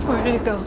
Where did it go?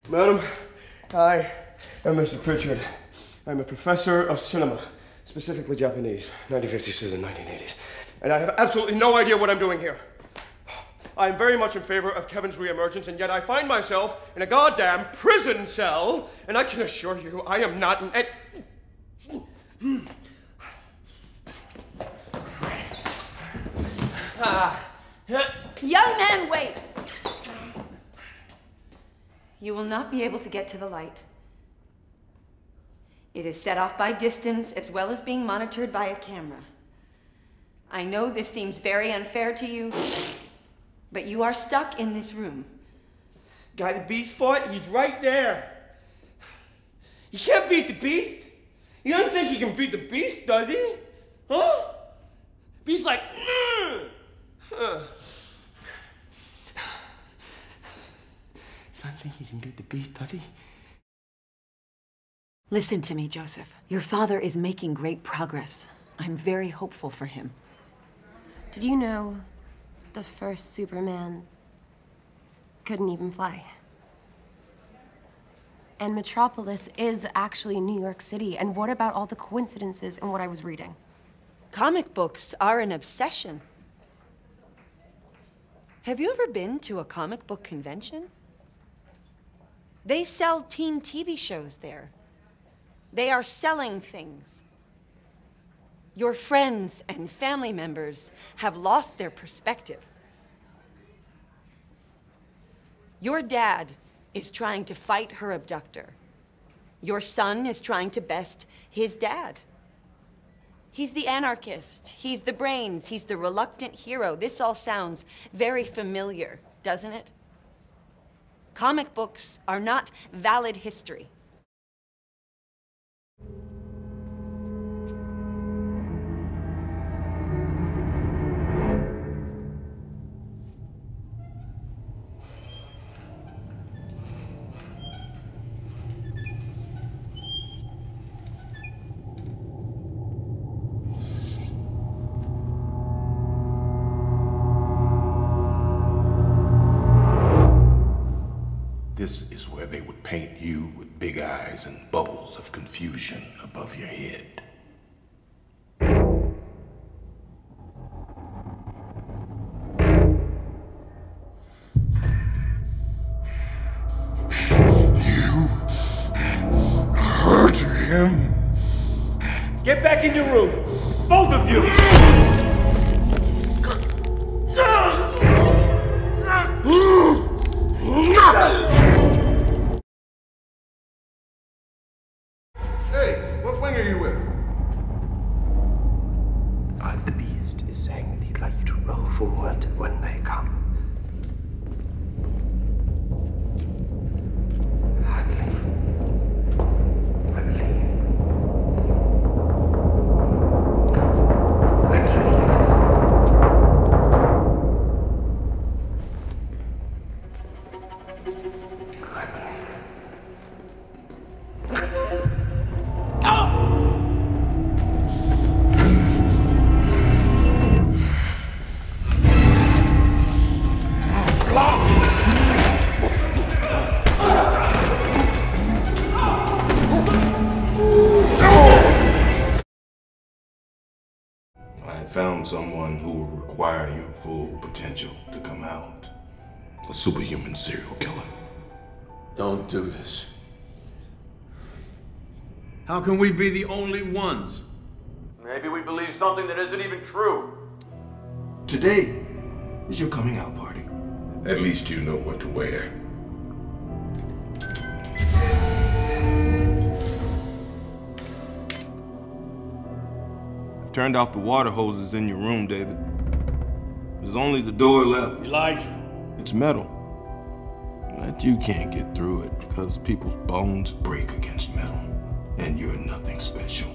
Madam, I am Mr. Pritchard. I'm a professor of cinema, specifically Japanese, 1950s to the 1980s. And I have absolutely no idea what I'm doing here. I'm very much in favor of Kevin's reemergence, and yet I find myself in a goddamn prison cell, and I can assure you I am not an... Young man, wait! You will not be able to get to the light. It is set off by distance as well as being monitored by a camera. I know this seems very unfair to you, but you are stuck in this room. Guy the Beast fought? He's right there. You can't beat the Beast. You don't think you can beat the Beast, does he? Huh? Beast's like, I don't think he can beat the Beast, does he? Listen to me, Joseph. Your father is making great progress. I'm very hopeful for him. Did you know the first Superman couldn't even fly? And Metropolis is actually New York City. And what about all the coincidences in what I was reading? Comic books are an obsession. Have you ever been to a comic book convention? They sell teen TV shows there. They are selling things. Your friends and family members have lost their perspective. Your dad is trying to fight her abductor. Your son is trying to best his dad. He's the anarchist, he's the brains, he's the reluctant hero. This all sounds very familiar, doesn't it? Comic books are not valid history. This is where they would paint you with big eyes and bubbles of confusion above your head. You hurt him? Get back in your room, both of you! Hey, what wing are you with? The Beast is saying that he'd like you to roll forward when they come. I believe. I believe. I believe. I believe. found someone who will require your full potential to come out. A superhuman serial killer. Don't do this. How can we be the only ones? Maybe we believe something that isn't even true. Today is your coming out party. At least you know what to wear. I've turned off the water hoses in your room, David. There's only the door left. Elijah. It's metal. But you can't get through it because people's bones break against metal. And you're nothing special.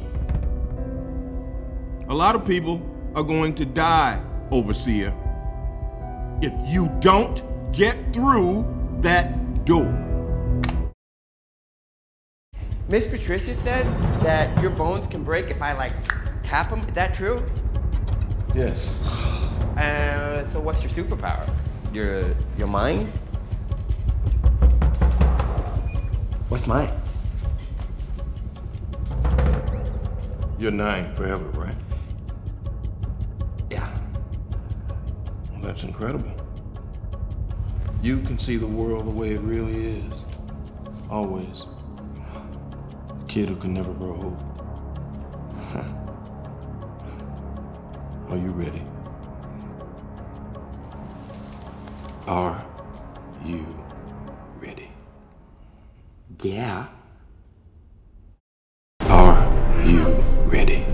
A lot of people are going to die, Overseer, if you don't get through that door. Miss Patricia said that your bones can break if I, like, tap them. Is that true? Yes. So what's your superpower? Your mind? What's mine? You're 9 forever, right? Yeah. Well, that's incredible. You can see the world the way it really is. Always. The kid who can never grow old. Are you ready? Are you ready? Yeah. Are you ready?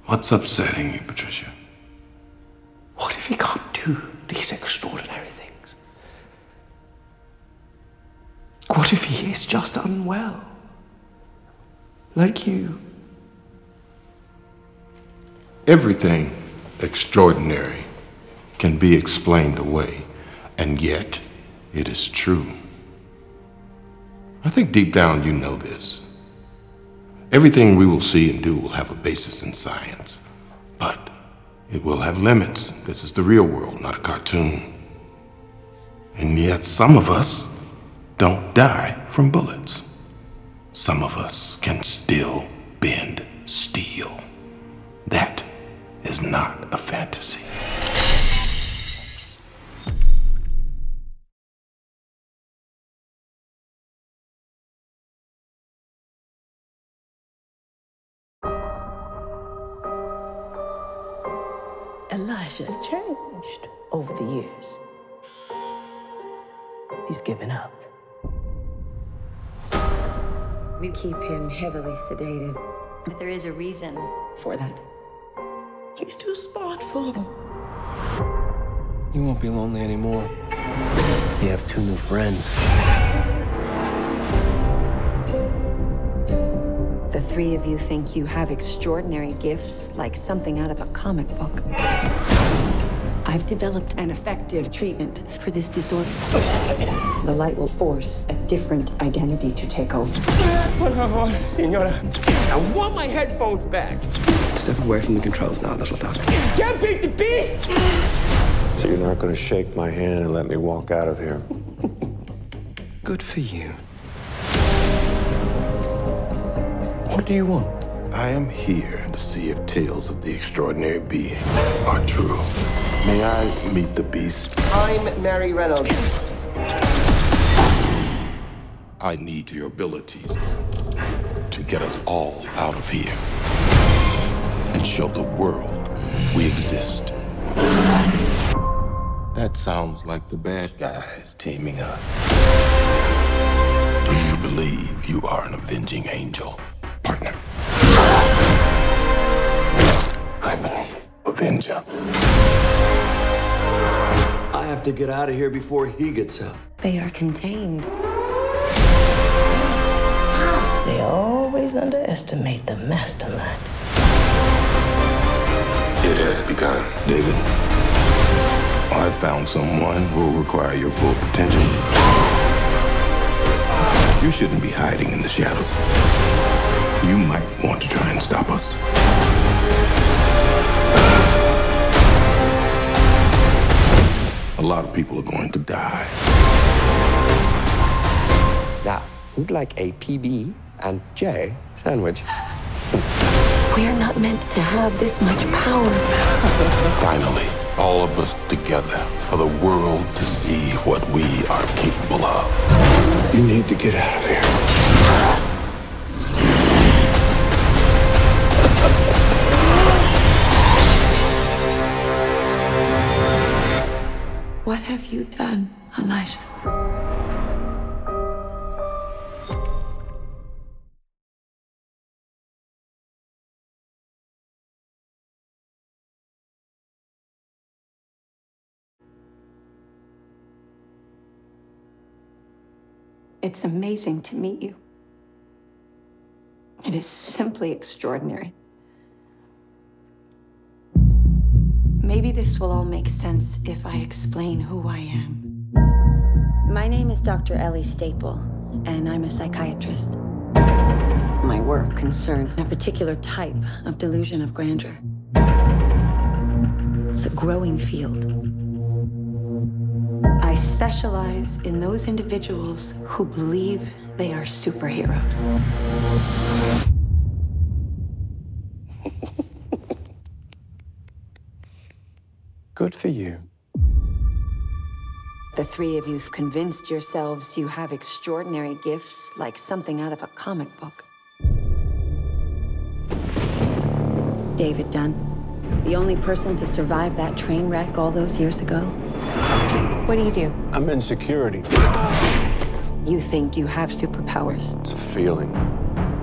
What's upsetting you, Patricia? What if he can't do these extraordinary things? What if he is just unwell? Like you? Everything extraordinary can be explained away, and yet it is true. I think deep down you know this. Everything we will see and do will have a basis in science, but it will have limits. This is the real world, not a cartoon. And yet some of us don't die from bullets. Some of us can still bend steel. That is not a fantasy. Elijah's changed over the years. He's given up. We keep him heavily sedated. But there is a reason for that. He's too smart for them. You won't be lonely anymore. You have 2 new friends. The 3 of you think you have extraordinary gifts, like something out of a comic book. I've developed an effective treatment for this disorder. The light will force a different identity to take over. Por favor, senora. I want my headphones back. Step away from the controls now, little doctor. Can't beat the beast! So you're not going to shake my hand and let me walk out of here? Good for you. What do you want? I am here to see if tales of the extraordinary being are true. May I meet the beast? I'm Mary Reynolds. I need your abilities to get us all out of here and show the world we exist. That sounds like the bad guys teaming up. Do you believe you are an avenging angel, partner? I believe. Avenge us. I have to get out of here before he gets out. They are contained. They always underestimate the mastermind. It has begun, David. I found someone who will require your full potential. You shouldn't be hiding in the shadows. You might want to try and stop us. A lot of people are going to die. Now, who'd like a PB and J sandwich? We're not meant to have this much power. Finally, all of us together for the world to see what we are capable of. You need to get out of here. What have you done, Elijah? It's amazing to meet you. It is simply extraordinary. Maybe this will all make sense if I explain who I am. My name is Dr. Ellie Staple, and I'm a psychiatrist. My work concerns a particular type of delusion of grandeur. It's a growing field. I specialize in those individuals who believe they are superheroes. Good for you. The three of you've convinced yourselves you have extraordinary gifts like something out of a comic book. David Dunn, the only person to survive that train wreck all those years ago. What do you do? I'm in security. You think you have superpowers. It's a feeling.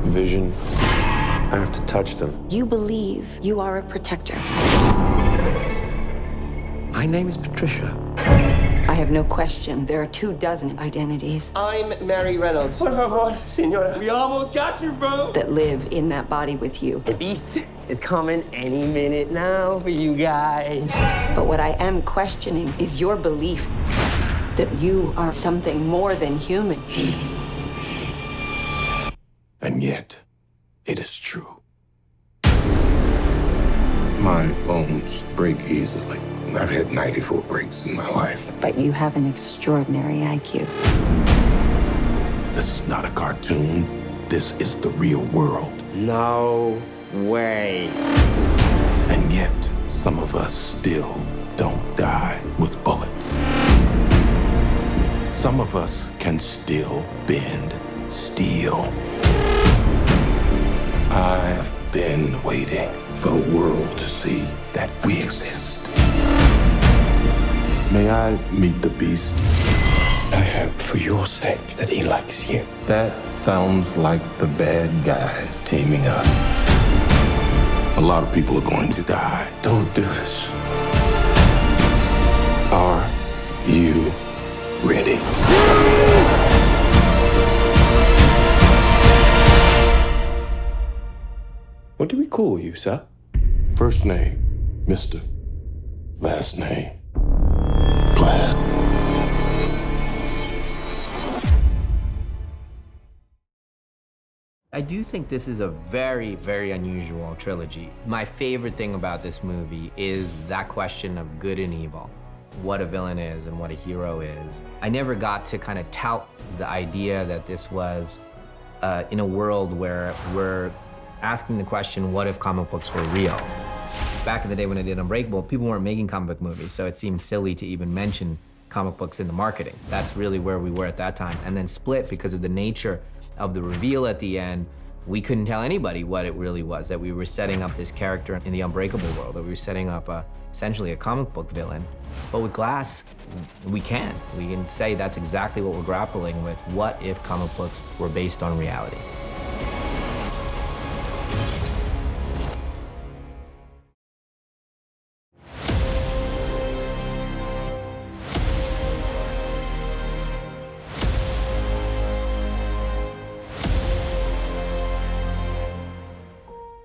Vision. I have to touch them. You believe you are a protector. My name is Patricia. I have no question there are 24 identities I'm Mary Reynolds. Por favor, senora. We almost got you, bro. that live in that body with you. The beast is coming any minute now for you guys. But what I am questioning is your belief that you are something more than human. And yet, it is true. My bones break easily. I've had 94 breaks in my life. But you have an extraordinary IQ. This is not a cartoon. This is the real world. No way. And yet, some of us still don't die with bullets. Some of us can still bend steel. I've been waiting for the world to see that we exist. May I meet the beast? I hope for your sake that he likes you. That sounds like the bad guys teaming up. A lot of people are going to die. Don't do this. Are you ready? What do we call you, sir? First name, Mr. Last name, Glass. I do think this is a very, very unusual trilogy. My favorite thing about this movie is that question of good and evil, what a villain is and what a hero is. I never got to kind of tout the idea that this was in a world where we're asking the question, what if comic books were real? Back in the day when I did Unbreakable, people weren't making comic book movies, so it seemed silly to even mention comic books in the marketing. That's really where we were at that time. And then Split, because of the nature of the reveal at the end, we couldn't tell anybody what it really was, that we were setting up this character in the Unbreakable world, that we were setting up essentially a comic book villain. But with Glass, we can. We can say that's exactly what we're grappling with. What if comic books were based on reality?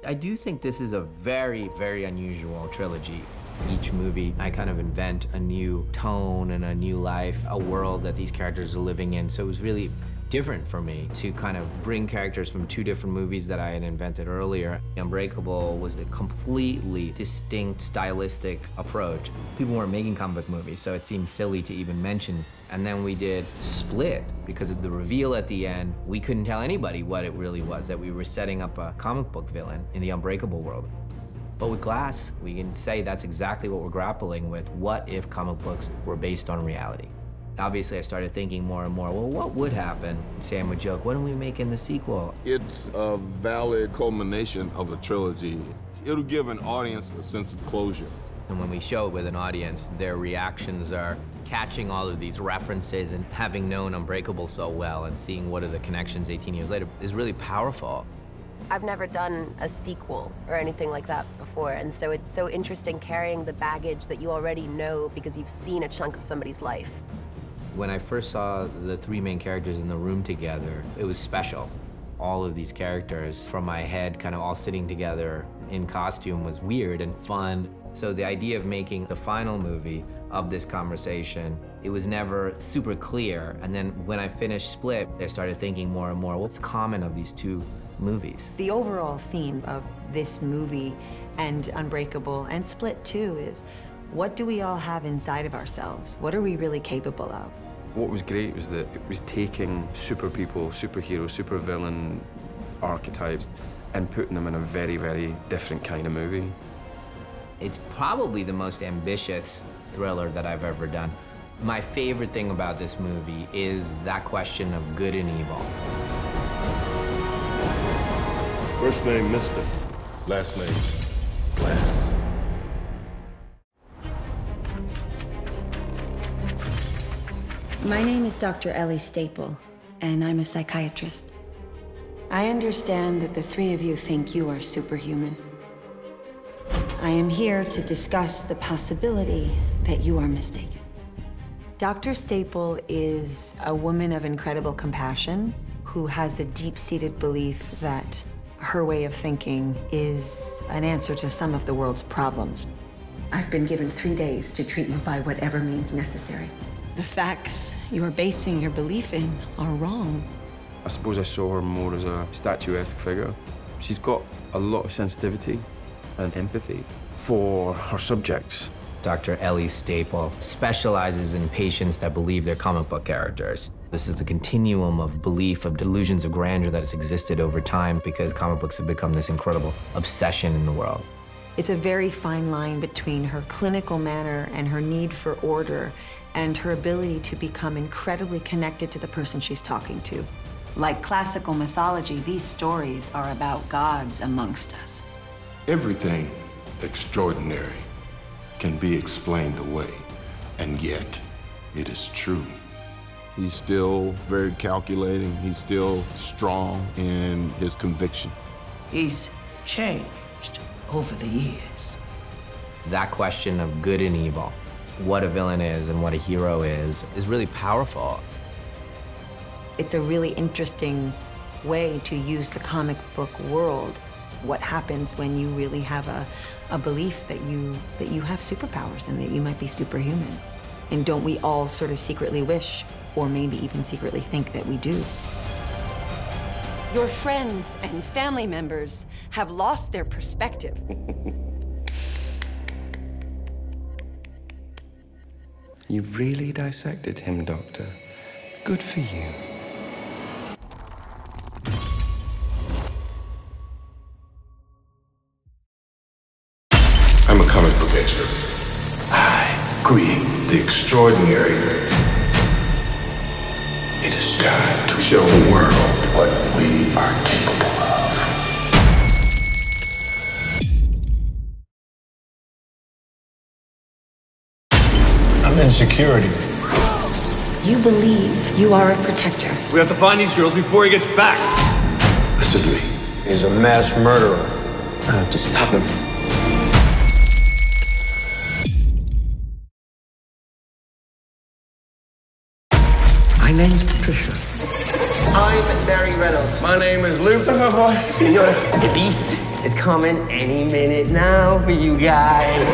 I do think this is a very, very unusual trilogy. Each movie, I kind of invent a new tone and a new life, a world that these characters are living in. So it was really different for me to kind of bring characters from two different movies that I had invented earlier. Unbreakable was a completely distinct stylistic approach. People weren't making comic book movies, so it seemed silly to even mention. And then we did Split because of the reveal at the end. We couldn't tell anybody what it really was, that we were setting up a comic book villain in the Unbreakable world. But with Glass, we can say that's exactly what we're grappling with. What if comic books were based on reality? Obviously, I started thinking more and more, well, what would happen? Sam would joke, what are we making the sequel? It's a valid culmination of a trilogy. It'll give an audience a sense of closure. And when we show it with an audience, their reactions are catching all of these references, and having known Unbreakable so well and seeing what are the connections 18 years later is really powerful. I've never done a sequel or anything like that before, and so it's so interesting carrying the baggage that you already know because you've seen a chunk of somebody's life. When I first saw the three main characters in the room together, it was special. All of these characters from my head kind of all sitting together in costume was weird and fun. So the idea of making the final movie of this conversation, it was never super clear. And then when I finished Split, I started thinking more and more, what's common of these two movies? The overall theme of this movie and Unbreakable and Split too is, what do we all have inside of ourselves? What are we really capable of? What was great was that it was taking super people, superhero, supervillain archetypes and putting them in a very, very different kind of movie. It's probably the most ambitious thriller that I've ever done. My favorite thing about this movie is that question of good and evil. First name, Mr. Last name, Glass. My name is Dr. Ellie Staple, and I'm a psychiatrist. I understand that the three of you think you are superhuman. I am here to discuss the possibility that you are mistaken. Dr. Staple is a woman of incredible compassion who has a deep-seated belief that her way of thinking is an answer to some of the world's problems. I've been given 3 days to treat you by whatever means necessary. The facts you are basing your belief in are wrong. I suppose I saw her more as a statuesque figure. She's got a lot of sensitivity and empathy for her subjects. Dr. Ellie Staple specializes in patients that believe they're comic book characters. This is the continuum of belief, of delusions of grandeur that has existed over time because comic books have become this incredible obsession in the world. It's a very fine line between her clinical manner and her need for order and her ability to become incredibly connected to the person she's talking to. Like classical mythology, these stories are about gods amongst us. Everything extraordinary can be explained away, and yet it is true. He's still very calculating. He's still strong in his conviction. He's changed over the years. That question of good and evil, what a villain is and what a hero is really powerful. It's a really interesting way to use the comic book world. What happens when you really have a belief that you have superpowers and that you might be superhuman? And don't we all sort of secretly wish, or maybe even secretly think that we do? Your friends and family members have lost their perspective. You really dissected him, Doctor. Good for you. I'm a comic book expert. I create the extraordinary. It is time to show the world what we are capable of. I'm in security. You believe you are a protector. We have to find these girls before he gets back. Listen to me. He's a mass murderer. I have to stop him. My name's Patricia. I'm Barry Reynolds. My name is Lou. Senora, the beast is coming any minute now for you guys.